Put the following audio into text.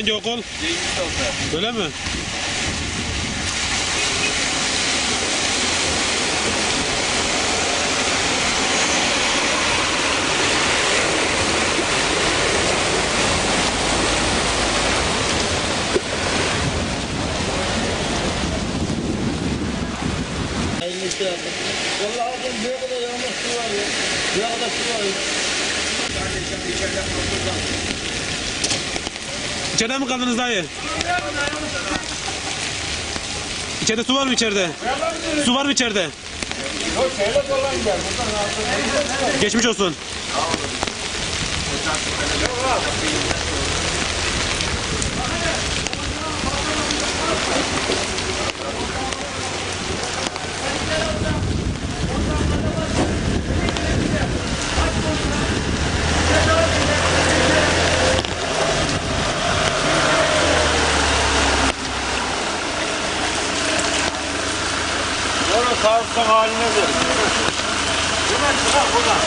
Hangi okul? Öyle mi? Vallahi aldım buraya kadar yağmur su var ya. Buraya kadar su var ya. İçeride mi kaldınız dayı? İçeride su var mı içeride? Su var mı içeride? Yok şeyle dolan gel. Geçmiş olsun. Sonra sağ haline verin. Buradan çıkar buradan.